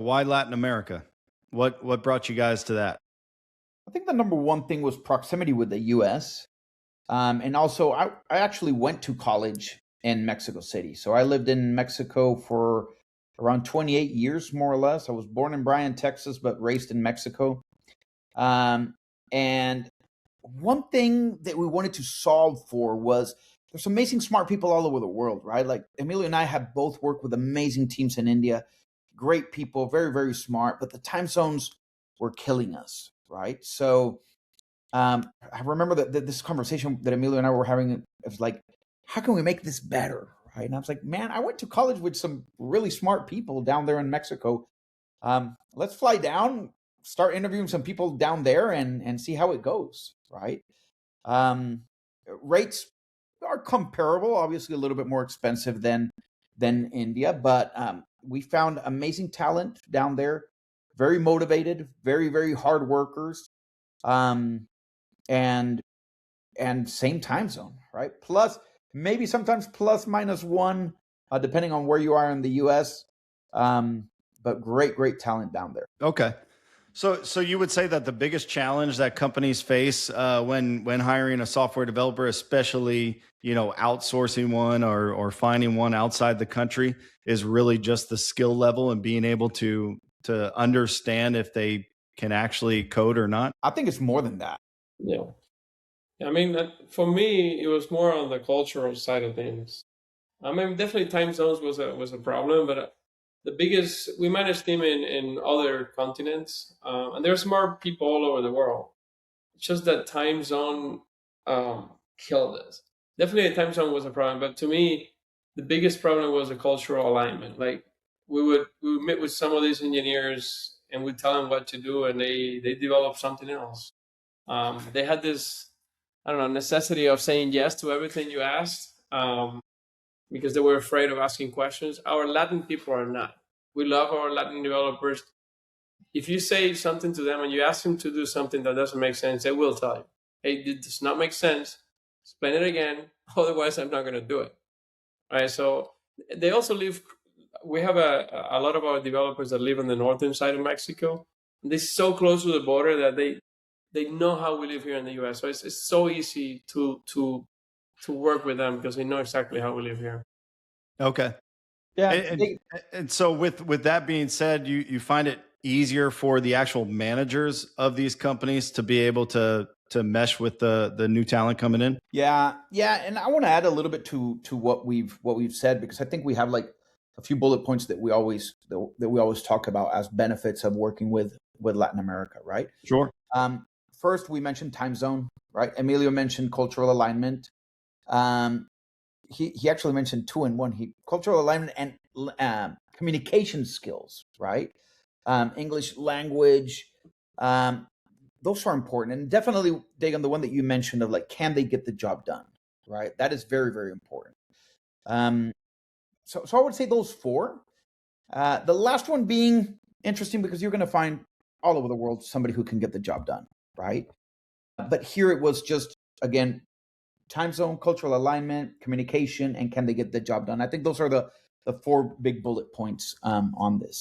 Why Latin America? What brought you guys to that? I think the number one thing was proximity with the US. And also, I actually went to college in Mexico City. So I lived in Mexico for around 28 years, more or less. I was born in Bryan, Texas, but raised in Mexico. And one thing that we wanted to solve for was there's amazing smart people all over the world, right? Like Emilio and I have both worked with amazing teams in India, great people, very, very smart, but the time zones were killing us, right? So I remember that this conversation that Emilio and I were having. It was like, how can we make this better, right? And I was like, man, I went to college with some really smart people down there in Mexico. Let's fly down, start interviewing some people down there, and see how it goes, right? Um, Rates are comparable, obviously a little bit more expensive than India, but we found amazing talent down there, very motivated, very very hard workers. Um, and same time zone, right? Plus, maybe sometimes plus minus one, depending on where you are in the U.S. But great, great talent down there. Okay. So you would say that the biggest challenge that companies face when hiring a software developer, especially outsourcing one or finding one outside the country, is really just the skill level and being able to understand if they can actually code or not. I think it's more than that. Yeah. I mean, for me, it was more on the cultural side of things. I mean, definitely time zones was a problem, but the biggest we managed them in other continents, and there's more people all over the world. It's just that time zone killed us. Definitely, the time zone was a problem, but to me, the biggest problem was the cultural alignment. Like we would meet with some of these engineers and we'd tell them what to do, and they developed something else. They had this, I don't know, necessity of saying yes to everything you asked, because they were afraid of asking questions. Our Latin people are not. We love our Latin developers. If you say something to them and you ask them to do something that doesn't make sense, they will tell you, hey, it does not make sense. Explain it again. Otherwise, I'm not going to do it. Right. So they also live. We have a lot of our developers that live on the northern side of Mexico. They're so close to the border that they know how we live here in the U.S. So it's so easy to work with them because they know exactly how we live here. Okay. Yeah. And so with that being said, you find it easier for the actual managers of these companies to be able to mesh with the new talent coming in? Yeah. And I want to add a little bit to what we've said, because I think we have like a few bullet points that we always talk about as benefits of working with Latin America, right? Sure. First, we mentioned time zone, right? Emilio mentioned cultural alignment. He actually mentioned two in one. Cultural alignment and communication skills, right? English language. Those are important, and definitely, Dagen, the one that you mentioned of like, can they get the job done, right? That is very, very important. So I would say those four. The last one being interesting because you're going to find all over the world somebody who can get the job done, right? But here it was just, again, time zone, cultural alignment, communication, and can they get the job done? I think those are the four big bullet points on this.